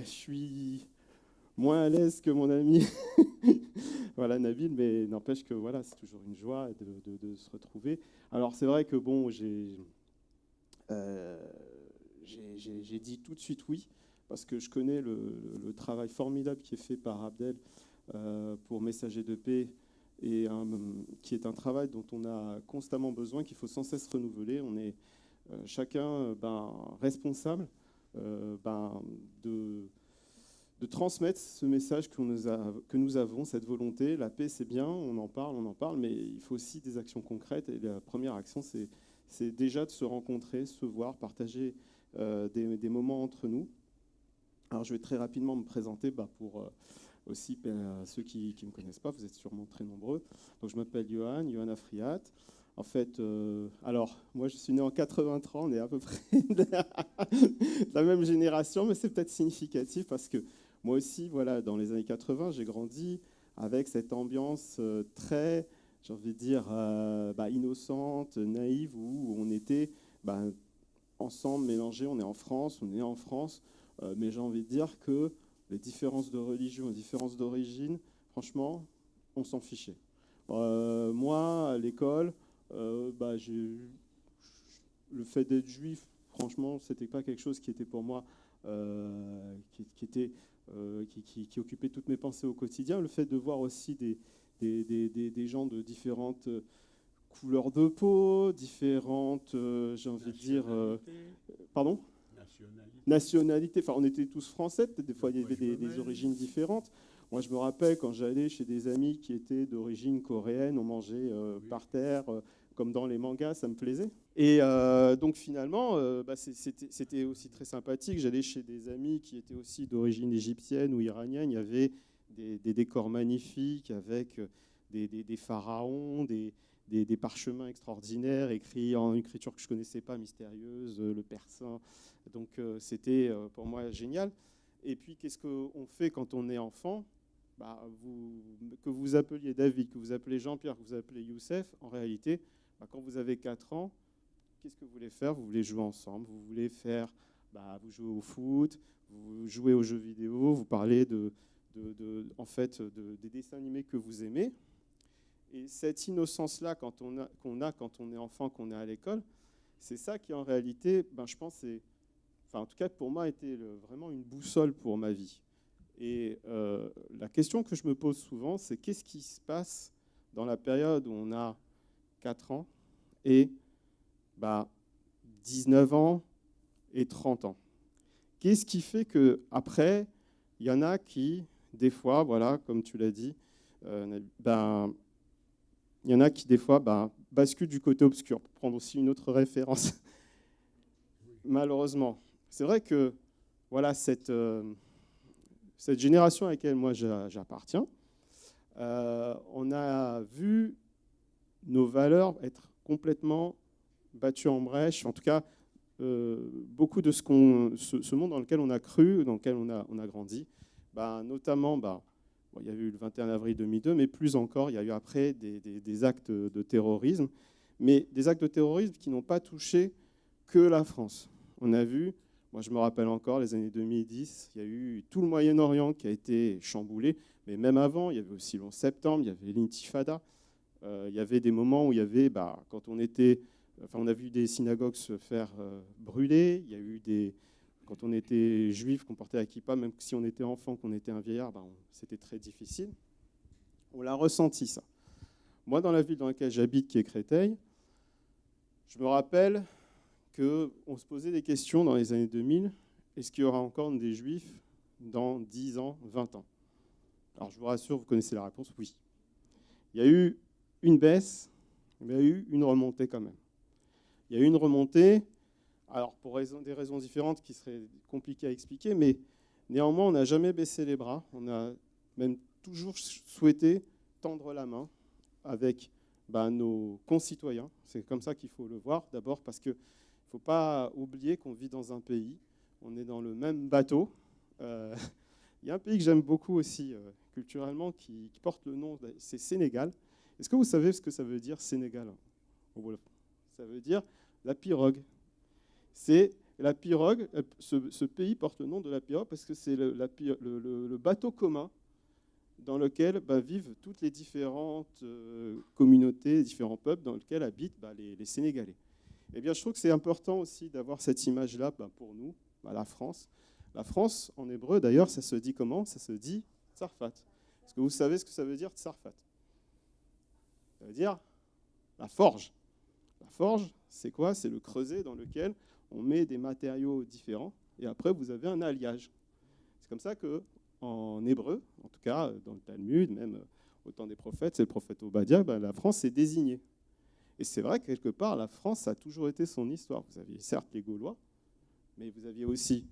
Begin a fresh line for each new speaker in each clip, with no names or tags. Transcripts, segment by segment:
je suis moins à l'aise que mon ami voilà, Nabil, mais n'empêche que voilà, c'est toujours une joie de se retrouver. Alors c'est vrai que bon, euh, j'ai dit tout de suite oui, parce que je connais le travail formidable qui est fait par Abdel pour Messager de paix, qui est un travail dont on a constamment besoin, qu'il faut sans cesse renouveler. On est chacun responsable ben, de transmettre ce message que nous avons, cette volonté. La paix, c'est bien, on en parle, mais il faut aussi des actions concrètes. Et la première action, c'est déjà de se rencontrer, se voir, partager des moments entre nous. Alors, je vais très rapidement me présenter pour aussi ceux qui ne me connaissent pas. Vous êtes sûrement très nombreux. Donc, je m'appelle Johan Afriat. En fait, alors, moi, je suis né en 83, on est à peu près de la même génération, mais c'est peut-être significatif parce que moi aussi, voilà, dans les années 80, j'ai grandi avec cette ambiance très, j'ai envie de dire, innocente, naïve, où on était ensemble, mélangés. On est en France, on est né en France, mais j'ai envie de dire que les différences de religion, les différences d'origine, franchement, on s'en fichait. Moi, à l'école, le fait d'être juif, franchement, c'était pas quelque chose qui était pour moi, qui occupait toutes mes pensées au quotidien. Le fait de voir aussi des gens de différentes couleurs de peau, différentes, j'ai envie de dire, pardon, nationalité. Enfin, on était tous français, peut-être des fois il y avait des origines différentes. Moi, je me rappelle quand j'allais chez des amis qui étaient d'origine coréenne, on mangeait par terre, comme dans les mangas, ça me plaisait. Et donc finalement, c'était aussi très sympathique. J'allais chez des amis qui étaient aussi d'origine égyptienne ou iranienne. Il y avait des décors magnifiques avec des pharaons, des parchemins extraordinaires écrits en une écriture que je ne connaissais pas, mystérieuse, le persan. Donc c'était pour moi génial. Et puis qu'est-ce qu'on fait quand on est enfant ? Que vous appeliez David, que vous appelez Jean-Pierre, que vous appelez Youssef, en réalité, quand vous avez 4 ans, qu'est-ce que vous voulez faire ? Vous voulez jouer ensemble, vous voulez faire, vous jouez au foot, vous jouez aux jeux vidéo, vous parlez des dessins animés que vous aimez. Et cette innocence-là qu'on a quand on est enfant, qu'on est à l'école, c'est ça qui en réalité, je pense, en tout cas pour moi, a été vraiment une boussole pour ma vie. Et la question que je me pose souvent, c'est qu'est-ce qui se passe dans la période où on a 4 ans et 19 ans et 30 ans. Qu'est-ce qui fait qu'après, il y en a qui, des fois, voilà, comme tu l'as dit, il y en a qui, des fois, basculent du côté obscur, pour prendre aussi une autre référence. Malheureusement. C'est vrai que voilà, cette génération à laquelle moi j'appartiens, on a vu nos valeurs être complètement battues en brèche. En tout cas, beaucoup de ce monde dans lequel on a cru, dans lequel on a grandi, notamment, il y a eu le 21 avril 2002, mais plus encore, il y a eu après des actes de terrorisme, mais des actes de terrorisme qui n'ont pas touché que la France. On a vu, moi je me rappelle encore, les années 2010, il y a eu tout le Moyen-Orient qui a été chamboulé, mais même avant, il y avait aussi le 11 septembre, il y avait l'intifada, il y avait des moments où il y avait, quand on était... Enfin, on a vu des synagogues se faire brûler. Il y a eu quand on était juif, qu'on portait la kippa, même si on était enfant, qu'on était un vieillard, c'était très difficile. On l'a ressenti, ça. Moi, dans la ville dans laquelle j'habite, qui est Créteil, je me rappelle qu'on se posait des questions dans les années 2000. Est-ce qu'il y aura encore des juifs dans 10 ans, 20 ans ? Alors, je vous rassure, vous connaissez la réponse, oui. Il y a eu une baisse, mais il y a eu une remontée quand même. Il y a eu une remontée, alors pour des raisons différentes qui seraient compliquées à expliquer, mais néanmoins, on n'a jamais baissé les bras. On a même toujours souhaité tendre la main avec nos concitoyens. C'est comme ça qu'il faut le voir, d'abord parce qu'il ne faut pas oublier qu'on vit dans un pays, on est dans le même bateau. Il y a un pays que j'aime beaucoup aussi, culturellement, qui porte le nom, c'est Sénégal. Est-ce que vous savez ce que ça veut dire, Sénégal ? Ça veut dire la pirogue. C'est Et la pirogue, ce pays porte le nom de la pirogue parce que c'est le bateau commun dans lequel vivent toutes les différentes communautés, différents peuples dans lesquels habitent les Sénégalais. Eh bien, je trouve que c'est important aussi d'avoir cette image-là pour nous, la France. La France, en hébreu, d'ailleurs, ça se dit comment? Ça se dit Tsarfat. Est-ce que vous savez ce que ça veut dire, Tsarfat? Ça veut dire la forge. La forge, c'est quoi? C'est le creuset dans lequel on met des matériaux différents et après, vous avez un alliage. C'est comme ça qu'en hébreu, en tout cas dans le Talmud, même au temps des prophètes, c'est le prophète Obadiah, la France est désignée. Et c'est vrai que quelque part, la France a toujours été son histoire. Vous aviez certes les Gaulois, mais vous aviez aussi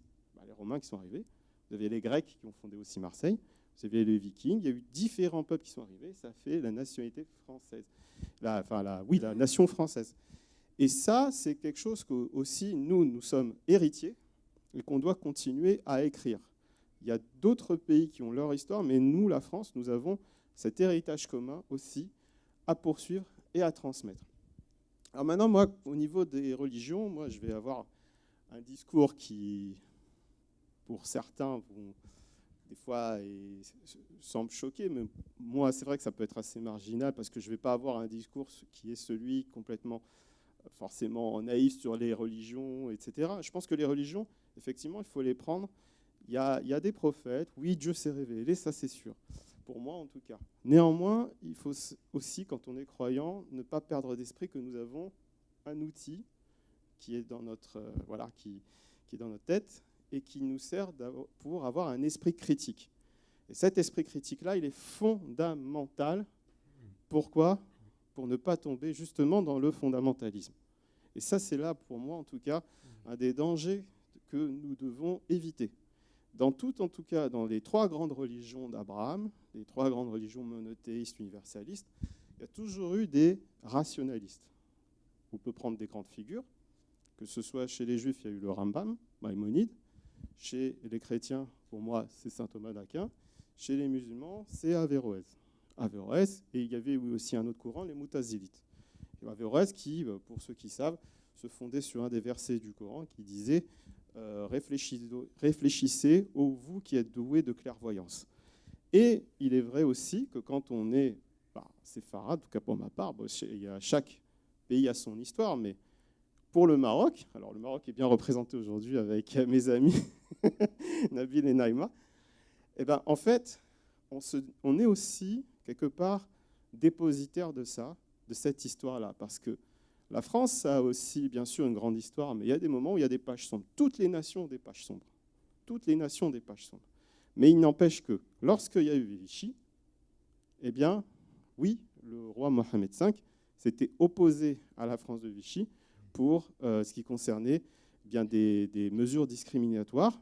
les Romains qui sont arrivés, vous aviez les Grecs qui ont fondé aussi Marseille, vous aviez les Vikings, il y a eu différents peuples qui sont arrivés, ça fait la nationalité française. La nation française. Et ça, c'est quelque chose que aussi nous sommes héritiers et qu'on doit continuer à écrire. Il y a d'autres pays qui ont leur histoire, mais nous, la France, nous avons cet héritage commun aussi à poursuivre et à transmettre. Alors maintenant, moi, au niveau des religions, moi, je vais avoir un discours qui, pour certains, des fois, semble choquer, mais moi, c'est vrai que ça peut être assez marginal parce que je ne vais pas avoir un discours qui est celui complètement, forcément naïf sur les religions, etc. Je pense que les religions, effectivement, il faut les prendre. Il y a des prophètes, oui, Dieu s'est révélé, ça c'est sûr, pour moi en tout cas. Néanmoins, il faut aussi, quand on est croyant, ne pas perdre d'esprit que nous avons un outil qui est dans notre, qui est dans notre tête et qui nous sert pour avoir un esprit critique. Et cet esprit critique-là, il est fondamental. Pourquoi? Pour ne pas tomber justement dans le fondamentalisme. Et ça, c'est là, pour moi en tout cas, un des dangers que nous devons éviter. En tout cas, dans les trois grandes religions d'Abraham, les trois grandes religions monothéistes, universalistes, il y a toujours eu des rationalistes. On peut prendre des grandes figures, que ce soit chez les Juifs, il y a eu le Rambam, Maïmonide, chez les chrétiens, pour moi, c'est saint Thomas d'Aquin, chez les musulmans, c'est Averroès. Averroès, et il y avait aussi un autre courant, les Moutazilites. Averroès qui, pour ceux qui savent, se fondait sur un des versets du Coran qui disait réfléchissez, ô vous qui êtes doués de clairvoyance. Et il est vrai aussi que quand on est séfarade, en tout cas pour ma part, chaque pays a son histoire, mais pour le Maroc, alors le Maroc est bien représenté aujourd'hui avec mes amis Nabil et Naïma, et en fait, on est aussi quelque part dépositaire de cette histoire-là, parce que la France a aussi, bien sûr, une grande histoire, mais il y a des moments où il y a des pages sombres. Toutes les nations ont des pages sombres. Toutes les nations ont des pages sombres. Mais il n'empêche que, lorsqu'il y a eu Vichy, eh bien, oui, le roi Mohamed V s'était opposé à la France de Vichy pour ce qui concernait bien des mesures discriminatoires.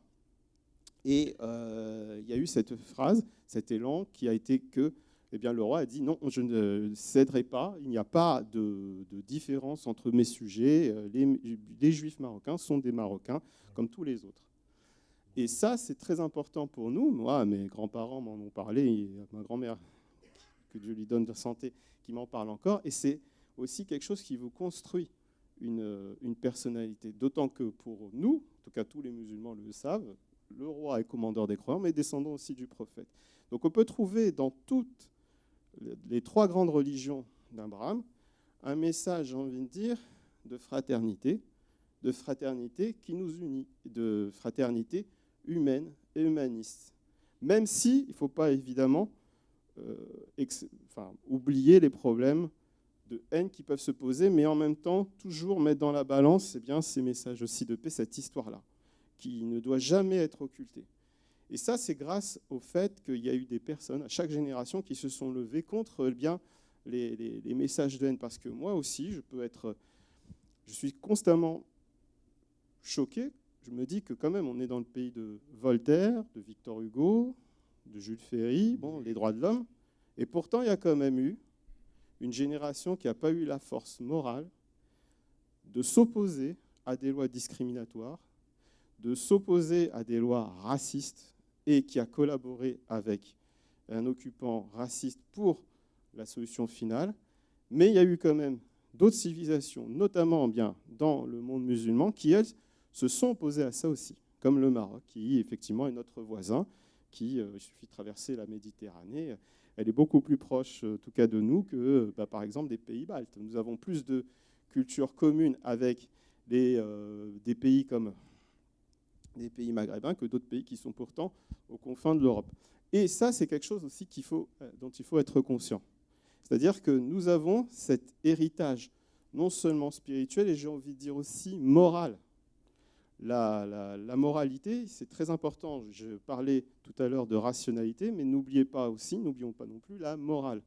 Et il y a eu cette phrase, cet élan qui a été que le roi a dit non, je ne céderai pas, il n'y a pas de différence entre mes sujets, les juifs marocains sont des Marocains comme tous les autres. Et ça, c'est très important pour nous. Moi, mes grands-parents m'en ont parlé, et ma grand-mère, que Dieu lui donne de santé, qui m'en parle encore, et c'est aussi quelque chose qui vous construit une personnalité. D'autant que pour nous, en tout cas tous les musulmans le savent, le roi est commandeur des croyants, mais descendant aussi du prophète. Donc on peut trouver dans toutes les trois grandes religions d'Abraham un message, j'ai envie de dire, de fraternité qui nous unit, de fraternité humaine et humaniste. Même si il ne faut pas évidemment oublier les problèmes de haine qui peuvent se poser, mais en même temps toujours mettre dans la balance ces messages aussi de paix, cette histoire-là, qui ne doit jamais être occultée. Et ça, c'est grâce au fait qu'il y a eu des personnes, à chaque génération, qui se sont levées contre les messages de haine. Parce que moi aussi, je suis constamment choqué. Je me dis que quand même, on est dans le pays de Voltaire, de Victor Hugo, de Jules Ferry, les droits de l'homme. Et pourtant, il y a quand même eu une génération qui n'a pas eu la force morale de s'opposer à des lois discriminatoires, de s'opposer à des lois racistes, et qui a collaboré avec un occupant raciste pour la solution finale. Mais il y a eu quand même d'autres civilisations, notamment bien dans le monde musulman, qui, elles, se sont opposés à ça aussi, comme le Maroc, qui effectivement est notre voisin, il suffit de traverser la Méditerranée, elle est beaucoup plus proche, en tout cas de nous, que par exemple des pays baltes. Nous avons plus de culture commune avec des pays comme des pays maghrébins que d'autres pays qui sont pourtant aux confins de l'Europe. Et ça, c'est quelque chose aussi dont il faut être conscient. C'est-à-dire que nous avons cet héritage non seulement spirituel, et j'ai envie de dire aussi moral. La moralité, c'est très important. Je parlais tout à l'heure de rationalité, mais n'oublions pas non plus la morale.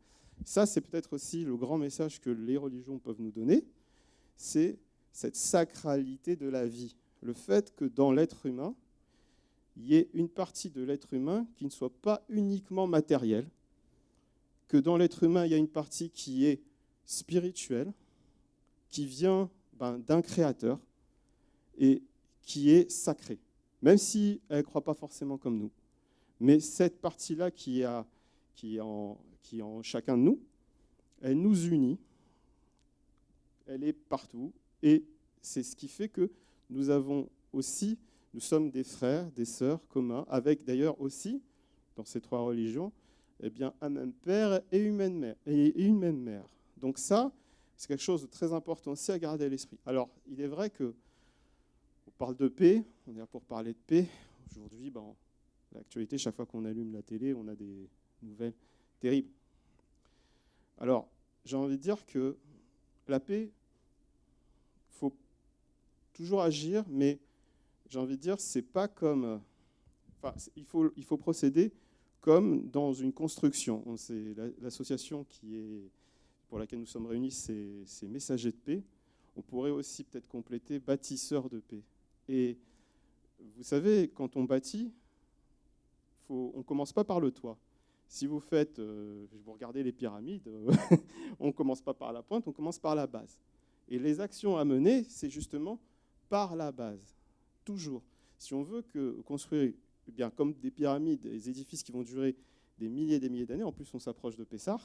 Ça, c'est peut-être aussi le grand message que les religions peuvent nous donner, c'est cette sacralité de la vie. Le fait que dans l'être humain, il y ait une partie de l'être humain qui ne soit pas uniquement matérielle, que dans l'être humain, il y a une partie qui est spirituelle, qui vient d'un créateur et qui est sacrée, même si elle ne croit pas forcément comme nous. Mais cette partie-là qui est en chacun de nous, elle nous unit, elle est partout, et c'est ce qui fait que nous sommes des frères, des sœurs communs, avec d'ailleurs aussi, dans ces trois religions, un même père et une même mère. Donc ça, c'est quelque chose de très important aussi à garder à l'esprit. Alors, il est vrai qu'on parle de paix, on est là pour parler de paix. Aujourd'hui, l'actualité, chaque fois qu'on allume la télé, on a des nouvelles terribles. Alors, j'ai envie de dire que la paix, il faut toujours agir, mais j'ai envie de dire, c'est pas comme... il faut procéder comme dans une construction. C'est l'association pour laquelle nous sommes réunis, c'est Messagers de paix. On pourrait aussi peut-être compléter bâtisseurs de paix. Et vous savez, quand on bâtit, on ne commence pas par le toit. Si vous regardez les pyramides, on ne commence pas par la pointe, on commence par la base. Et les actions à mener, c'est justement par la base, toujours. Si on veut construire comme des pyramides, des édifices qui vont durer des milliers et des milliers d'années, en plus on s'approche de Pessah,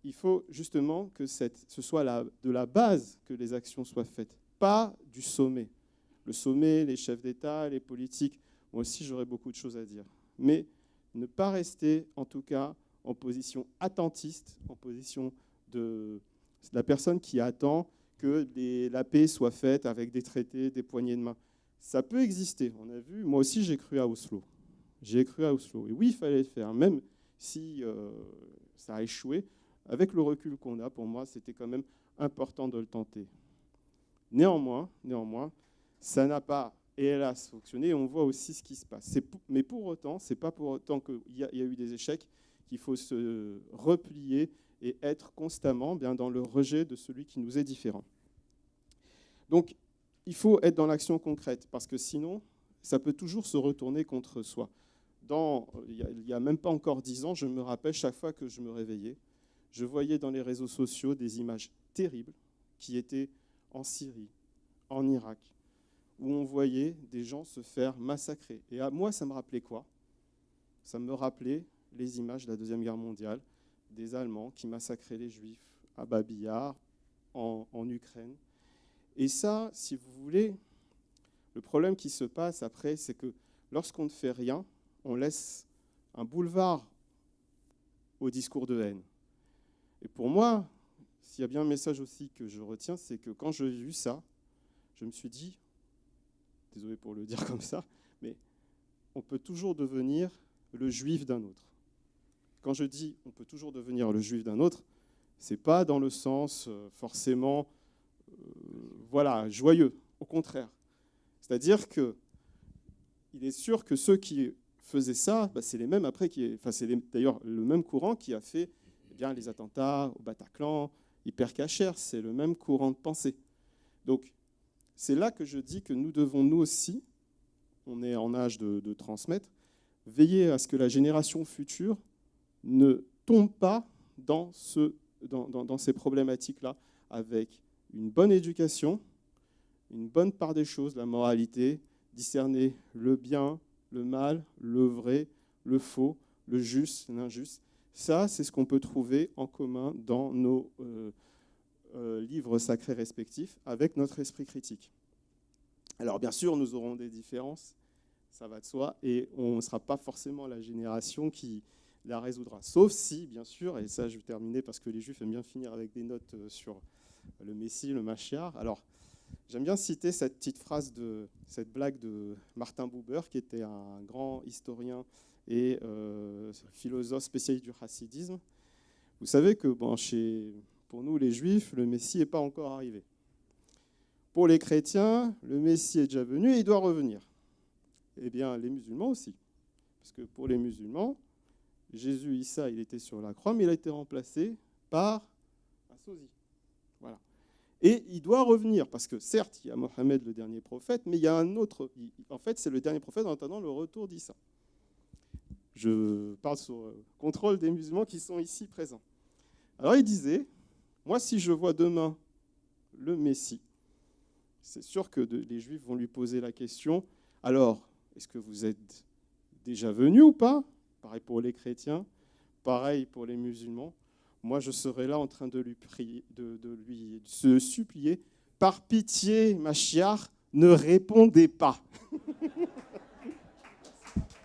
il faut justement que ce soit de la base que les actions soient faites, pas du sommet. Le sommet, les chefs d'État, les politiques, moi aussi j'aurais beaucoup de choses à dire. Mais ne pas rester, en tout cas, en position attentiste, en position de la personne qui attend que la paix soit faite avec des traités, des poignées de main. Ça peut exister, on a vu. Moi aussi, j'ai cru à Oslo. J'ai cru à Oslo. Et oui, il fallait le faire, même si ça a échoué. Avec le recul qu'on a, pour moi, c'était quand même important de le tenter. Néanmoins, ça n'a pas, hélas, fonctionné. On voit aussi ce qui se passe. Mais pour autant, ce n'est pas pour autant qu'il y a eu des échecs qu'il faut se replier et être constamment dans le rejet de celui qui nous est différent. Donc, il faut être dans l'action concrète, parce que sinon, ça peut toujours se retourner contre soi. Il n'y a même pas encore 10 ans, je me rappelle, chaque fois que je me réveillais, je voyais dans les réseaux sociaux des images terribles qui étaient en Syrie, en Irak, où on voyait des gens se faire massacrer. Et à moi, ça me rappelait quoi? Ça me rappelait les images de la Deuxième Guerre mondiale, des Allemands qui massacraient les Juifs à Babi Yar, en Ukraine. Et ça, si vous voulez, le problème qui se passe après, c'est que lorsqu'on ne fait rien, on laisse un boulevard au discours de haine. Et pour moi, s'il y a bien un message aussi que je retiens, c'est que quand j'ai vu ça, je me suis dit, désolé pour le dire comme ça, mais on peut toujours devenir le juif d'un autre. Quand je dis on peut toujours devenir le juif d'un autre, ce n'est pas dans le sens forcément joyeux, au contraire. C'est-à-dire qu'il est sûr que ceux qui faisaient ça, c'est les mêmes après c'est d'ailleurs le même courant qui a fait les attentats au Bataclan, Hyper Cacher, c'est le même courant de pensée. Donc, c'est là que je dis que nous devons, nous aussi, on est en âge de transmettre, veiller à ce que la génération future ne tombe pas dans ces problématiques-là, avec une bonne éducation, une bonne part des choses, la moralité, discerner le bien, le mal, le vrai, le faux, le juste, l'injuste. Ça, c'est ce qu'on peut trouver en commun dans nos livres sacrés respectifs avec notre esprit critique. Alors bien sûr, nous aurons des différences, ça va de soi, et on ne sera pas forcément la génération qui la résoudra. Sauf si, bien sûr, et ça je vais terminer parce que les Juifs aiment bien finir avec des notes sur le Messie, le Mashiach. Alors, j'aime bien citer cette petite phrase, cette blague de Martin Buber, qui était un grand historien et philosophe spécialiste du chassidisme. Vous savez que pour nous, les Juifs, le Messie n'est pas encore arrivé. Pour les chrétiens, le Messie est déjà venu et il doit revenir. Eh bien, les musulmans aussi. Parce que pour les musulmans, Jésus, Issa, il était sur la croix, mais il a été remplacé par un sosie. Voilà. Et il doit revenir, parce que certes, il y a Mohammed, le dernier prophète, mais il y a un autre. En fait, c'est le dernier prophète en attendant le retour d'Issa. Je parle sous contrôle des musulmans qui sont ici présents. Alors il disait, moi si je vois demain le Messie, c'est sûr que les Juifs vont lui poser la question, alors, est-ce que vous êtes déjà venu ou pas? Pareil pour les chrétiens, pareil pour les musulmans. Moi, je serai là en train de lui prier, de lui se supplier, par pitié, Mashiach, ne répondez pas.